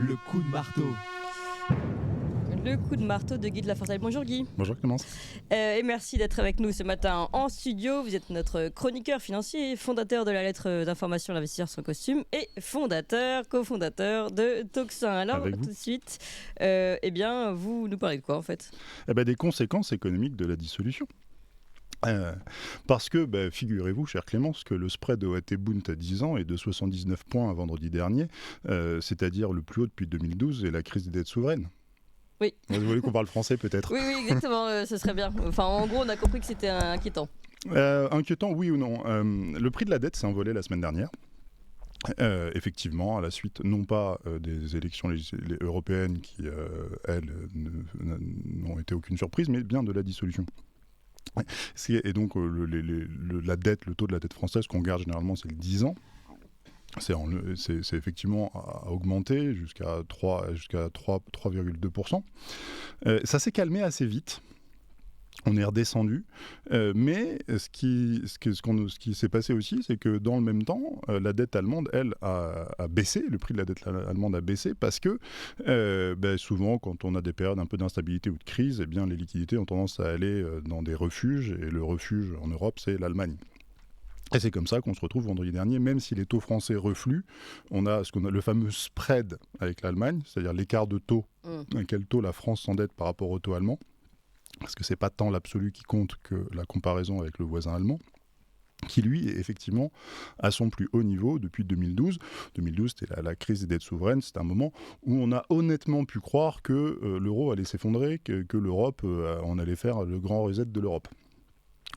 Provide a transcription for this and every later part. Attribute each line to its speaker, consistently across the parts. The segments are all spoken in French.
Speaker 1: Le coup de marteau.
Speaker 2: Le coup de marteau de Guy de Lafortelle. Bonjour Guy.
Speaker 3: Bonjour Clémence.
Speaker 2: Et merci d'être avec nous ce matin en studio. Vous êtes notre chroniqueur financier, fondateur de la lettre d'information L'investisseur sans costume et cofondateur de Toxin. Alors tout de suite, vous nous parlez de quoi en fait ?
Speaker 3: Des conséquences économiques de la dissolution. Parce que, figurez-vous, cher Clémence, que le spread OAT-Bund à 10 ans est de 79 points à vendredi dernier, c'est-à-dire le plus haut depuis 2012 et la crise des dettes souveraines.
Speaker 2: Oui.
Speaker 3: Vous voulez qu'on parle français peut-être ?
Speaker 2: Oui, exactement, ce serait bien. Enfin, en gros, on a compris que c'était inquiétant.
Speaker 3: Inquiétant, oui ou non. Le prix de la dette s'est envolé la semaine dernière. Effectivement, à la suite, non pas des élections européennes qui, elles, n'ont été aucune surprise, mais bien de la dissolution. Et donc, la dette, le taux de la dette française qu'on garde généralement, c'est le 10 ans. C'est effectivement à augmenter jusqu'à 3,2%. Ça s'est calmé assez vite. On est redescendu, mais ce qui s'est passé aussi, c'est que dans le même temps, la dette allemande, elle, a baissé, le prix de la dette allemande a baissé, parce que souvent, quand on a des périodes un peu d'instabilité ou de crise, eh bien, les liquidités ont tendance à aller dans des refuges, et le refuge en Europe, c'est l'Allemagne. Et c'est comme ça qu'on se retrouve vendredi dernier, même si les taux français refluent, on a le fameux spread avec l'Allemagne, c'est-à-dire l'écart de taux, à quel taux la France s'endette par rapport au taux allemand, parce que c'est pas tant l'absolu qui compte que la comparaison avec le voisin allemand, qui lui est effectivement à son plus haut niveau depuis 2012. 2012, c'était la crise des dettes souveraines, c'était un moment où on a honnêtement pu croire que l'euro allait s'effondrer, que l'Europe, on allait faire le grand reset de l'Europe.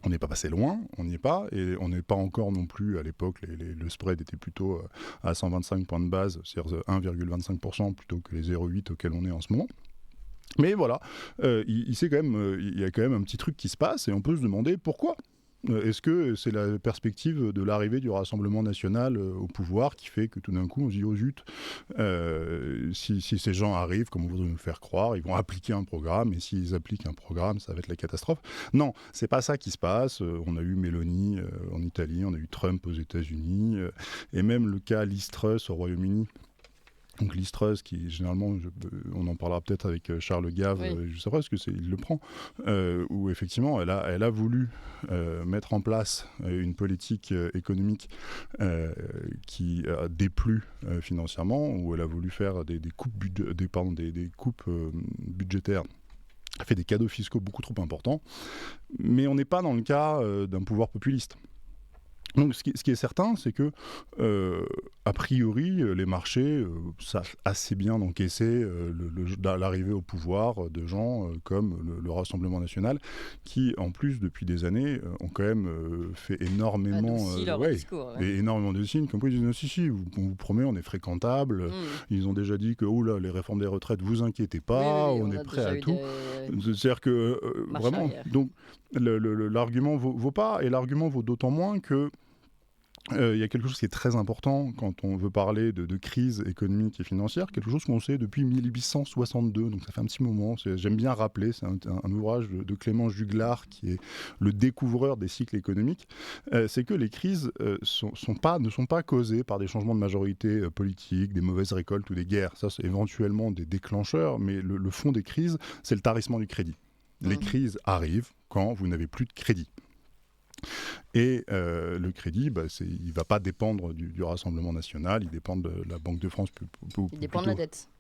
Speaker 3: On n'est pas passé loin, on n'y est pas, et on n'est pas encore non plus, à l'époque, le spread était plutôt à 125 points de base, c'est-à-dire 1,25% plutôt que les 0,8 auxquels on est en ce moment. Mais voilà, il y a quand même un petit truc qui se passe, et on peut se demander pourquoi. Est-ce que c'est la perspective de l'arrivée du Rassemblement national au pouvoir qui fait que tout d'un coup on se dit oh zut, si ces gens arrivent, comme on voudrait nous faire croire, ils vont appliquer un programme, et s'ils appliquent un programme, ça va être la catastrophe. Non, c'est pas ça qui se passe. On a eu Meloni en Italie, on a eu Trump aux États-Unis, et même le cas Liz Truss au Royaume-Uni. Donc Liz Truss, qui généralement, on en parlera peut-être avec Charles Gave, oui. Je sais pas, parce il le prend, où effectivement elle a voulu mettre en place une politique économique qui a déplu financièrement, où elle a voulu faire des coupes budgétaires, a fait des cadeaux fiscaux beaucoup trop importants, mais on n'est pas dans le cas d'un pouvoir populiste. Donc ce qui est certain, c'est que, a priori, les marchés savent assez bien encaisser l'arrivée au pouvoir de gens comme le Rassemblement national, qui, en plus, depuis des années, ont quand même fait énormément, énormément de signes, comme quoi ils disent si, on vous promet, on est fréquentable. Ils ont déjà dit que les réformes des retraites, vous inquiétez pas, on est prêt à tout. C'est-à-dire que, vraiment, donc, l'argument vaut pas, et l'argument vaut d'autant moins que il y a quelque chose qui est très important quand on veut parler de crise économique et financière, quelque chose qu'on sait depuis 1862, donc ça fait un petit moment. J'aime bien rappeler, c'est un ouvrage de Clément Juglar, qui est le découvreur des cycles économiques. C'est que les crises ne sont pas causées par des changements de majorité politique, des mauvaises récoltes ou des guerres. Ça, c'est éventuellement des déclencheurs, mais le fond des crises, c'est le tarissement du crédit. Les crises arrivent quand vous n'avez plus de crédit. Et le crédit, il ne va pas dépendre du Rassemblement national, il dépend de la Banque de France.
Speaker 2: Il dépend de la dette.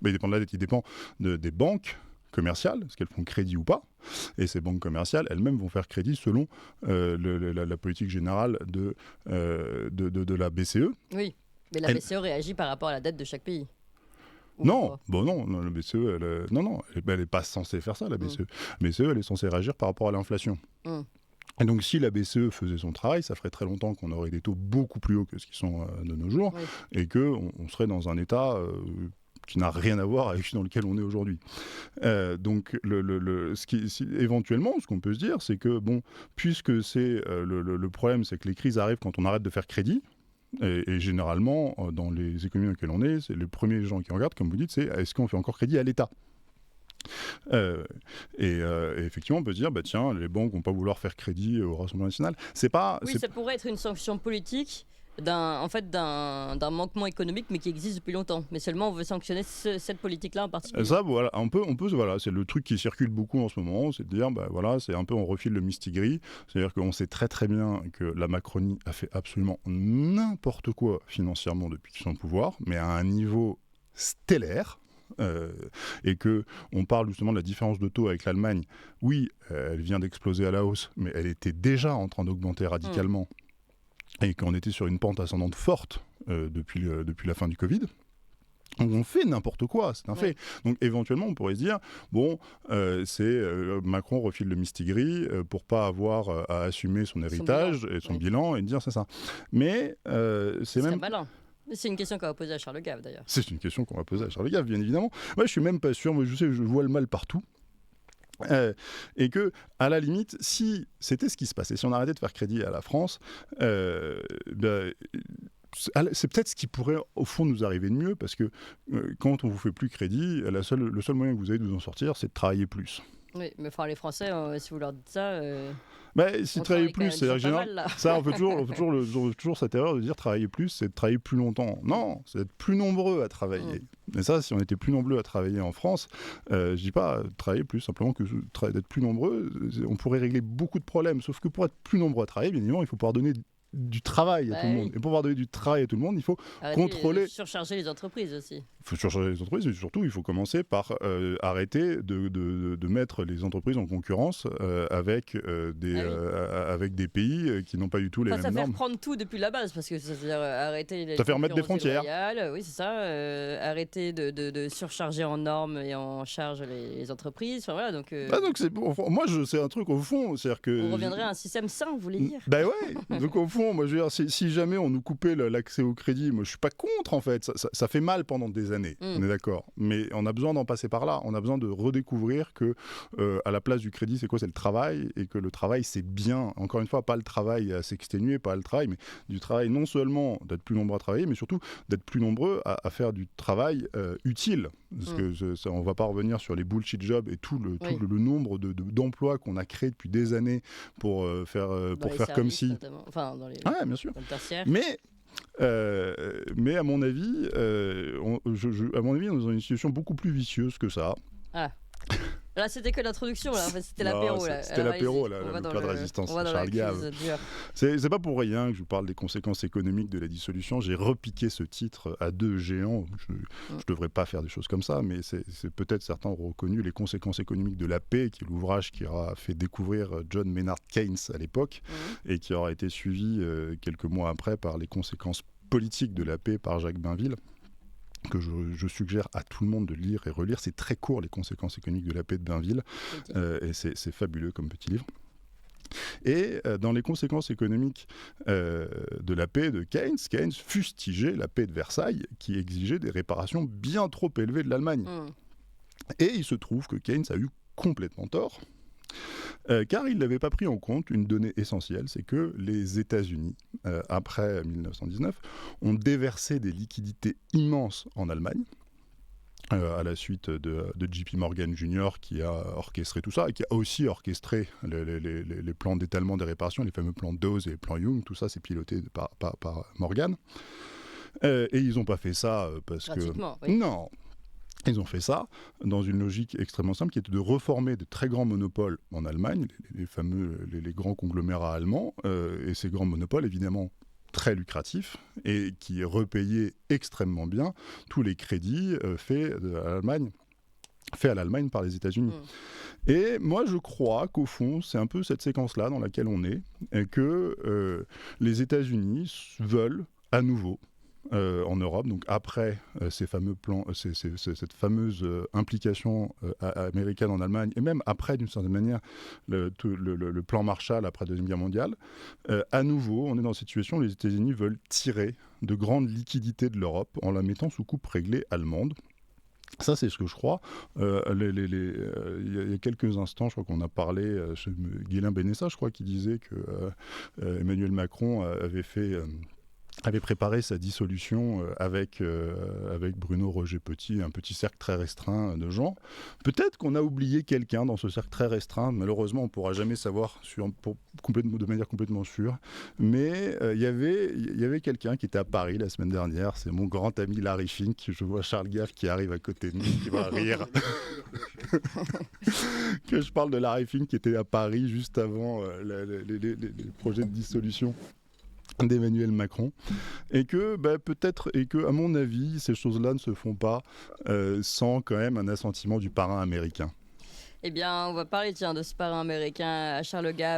Speaker 3: Il dépend de la dette, il dépend des banques commerciales, est-ce qu'elles font crédit ou pas. Et ces banques commerciales, elles-mêmes vont faire crédit selon la politique générale de la BCE.
Speaker 2: Oui, mais la BCE réagit par rapport à la dette de chaque pays.
Speaker 3: Non, la BCE, elle n'est pas censée faire ça, la BCE. La BCE, elle est censée réagir par rapport à l'inflation. Et donc, si la BCE faisait son travail, ça ferait très longtemps qu'on aurait des taux beaucoup plus hauts que ce qui sont de nos jours, et qu'on serait dans un état qui n'a rien à voir avec celui dans lequel on est aujourd'hui. Donc, éventuellement, ce qu'on peut se dire, c'est que, puisque c'est le problème, c'est que les crises arrivent quand on arrête de faire crédit, et généralement, dans les économies dans lesquelles on est, c'est les premiers gens qui regardent, comme vous dites, c'est est-ce qu'on fait encore crédit à l'État ? Et effectivement, on peut se dire, tiens, les banques vont pas vouloir faire crédit au Rassemblement national.
Speaker 2: Ça pourrait être une sanction politique d'un manquement économique, mais qui existe depuis longtemps. Mais seulement on veut sanctionner cette politique-là en particulier.
Speaker 3: Ça, voilà, voilà, c'est le truc qui circule beaucoup en ce moment, c'est de dire, voilà, c'est un peu on refile le mistigris, c'est-à-dire qu'on sait très très bien que la Macronie a fait absolument n'importe quoi financièrement depuis qu'ils sont au pouvoir, mais à un niveau stellaire. Et que on parle justement de la différence de taux avec l'Allemagne. Oui, elle vient d'exploser à la hausse, mais elle était déjà en train d'augmenter radicalement et qu'on était sur une pente ascendante forte depuis la fin du Covid. Donc on fait n'importe quoi, c'est un fait. Donc éventuellement on pourrait se dire, Macron refile le mistigris pour pas avoir à assumer son héritage et son bilan et dire c'est ça. Mais c'est même...
Speaker 2: malin. C'est une question qu'on va poser à Charles Gave, d'ailleurs.
Speaker 3: C'est une question qu'on va poser à Charles Gave, bien évidemment. Moi, je suis même pas sûr. Moi, je vois le mal partout. Et que, à la limite, si c'était ce qui se passait, si on arrêtait de faire crédit à la France, c'est peut-être ce qui pourrait, au fond, nous arriver de mieux, parce que quand on vous fait plus crédit, le seul moyen que vous avez de vous en sortir, c'est de travailler plus.
Speaker 2: Oui, mais les Français, si vous leur dites ça...
Speaker 3: si travailler plus, c'est général. Ça, on fait toujours cette erreur de dire travailler plus, c'est de travailler plus longtemps. Non, c'est d'être plus nombreux à travailler. Mais ça, si on était plus nombreux à travailler en France, je dis pas travailler plus, simplement que d'être plus nombreux, on pourrait régler beaucoup de problèmes. Sauf que pour être plus nombreux à travailler, bien évidemment, il faut pouvoir donner du travail à tout le monde. Et pour pouvoir donner du travail à tout le monde, il faut contrôler...
Speaker 2: surcharger les entreprises aussi.
Speaker 3: Il faut surcharger les entreprises, mais surtout, il faut commencer par arrêter de mettre les entreprises en concurrence avec des pays qui n'ont pas du tout les mêmes normes.
Speaker 2: Ça fait reprendre tout depuis la base, parce que c'est-à-dire arrêter les...
Speaker 3: Ça fait remettre des frontières.
Speaker 2: Oui, c'est ça. Arrêter de surcharger en normes et en charges les entreprises. Enfin, voilà, donc
Speaker 3: moi, c'est un truc au fond, c'est-à-dire que...
Speaker 2: On reviendrait à un système sain, vous voulez dire ?
Speaker 3: Donc au fond, moi, je veux dire, si jamais on nous coupait l'accès au crédit, moi, je suis pas contre, en fait. Ça fait mal pendant des années, on est d'accord. Mais on a besoin d'en passer par là. On a besoin de redécouvrir que à la place du crédit, c'est quoi ? C'est le travail, et que le travail, c'est bien. Encore une fois, pas le travail à s'exténuer, pas le travail, mais du travail non seulement d'être plus nombreux à travailler, mais surtout d'être plus nombreux à faire du travail utile. Parce que on va pas revenir sur les bullshit jobs et tout le nombre d'emplois qu'on a créés depuis des années pour faire comme si...
Speaker 2: Enfin, dans les...
Speaker 3: bien sûr.
Speaker 2: Tertiaires.
Speaker 3: Mais à mon avis, on est dans une situation beaucoup plus vicieuse que ça.
Speaker 2: Ah. Là, c'était que l'introduction, là. En fait, c'était l'apéro.
Speaker 3: C'était l'apéro, le plat de résistance, Charles Gave. C'est pas pour rien que je vous parle des conséquences économiques de la dissolution. J'ai repiqué ce titre à deux géants. Je devrais pas faire des choses comme ça, mais c'est peut-être certains auront reconnu les conséquences économiques de la paix, qui est l'ouvrage qui aura fait découvrir John Maynard Keynes à l'époque, et qui aura été suivi quelques mois après par les conséquences politiques de la paix par Jacques Bainville, que je suggère à tout le monde de lire et relire. C'est très court, les conséquences économiques de la paix de Bainville, et c'est fabuleux comme petit livre. Et dans les conséquences économiques de la paix de Keynes fustigeait la paix de Versailles, qui exigeait des réparations bien trop élevées de l'Allemagne. Et il se trouve que Keynes a eu complètement tort, car il n'avait pas pris en compte une donnée essentielle, c'est que les États-Unis, après 1919, ont déversé des liquidités immenses en Allemagne, à la suite de JP Morgan Jr. qui a orchestré tout ça, et qui a aussi orchestré les plans d'étalement des réparations, les fameux plans Dawes et les plans Young. Tout ça, c'est piloté par Morgan. Et ils n'ont pas fait ça parce que...
Speaker 2: Oui.
Speaker 3: Non. Ils ont fait ça dans une logique extrêmement simple, qui était de reformer de très grands monopoles en Allemagne, les grands conglomérats allemands, et ces grands monopoles, évidemment, très lucratifs, et qui repayaient extrêmement bien tous les crédits faits à l'Allemagne par les États-Unis. Et moi, je crois qu'au fond, c'est un peu cette séquence-là dans laquelle on est, et que les États-Unis veulent à nouveau, en Europe, donc après ces fameux plans, cette fameuse implication américaine en Allemagne, et même après, d'une certaine manière, le plan Marshall après la Deuxième Guerre mondiale, à nouveau, on est dans cette situation où les États-Unis veulent tirer de grandes liquidités de l'Europe en la mettant sous coupe réglée allemande. Ça, c'est ce que je crois. Il y a quelques instants, je crois qu'on a parlé, Guilain Benessa, je crois, qui disait que Emmanuel Macron avait fait... avait préparé sa dissolution avec Bruno Roger Petit, un petit cercle très restreint de gens. Peut-être qu'on a oublié quelqu'un dans ce cercle très restreint. Malheureusement, on ne pourra jamais savoir de manière complètement sûre. Mais il y avait quelqu'un qui était à Paris la semaine dernière. C'est mon grand ami Larry Fink. Je vois Charles Gaff qui arrive à côté de nous, qui va rire. Que je parle de Larry Fink qui était à Paris juste avant les projets de dissolution d'Emmanuel Macron, et que peut-être, et que à mon avis ces choses-là ne se font pas sans quand même un assentiment du parrain américain.
Speaker 2: Eh bien, on va parler de ce parrain américain à Charles Gaff.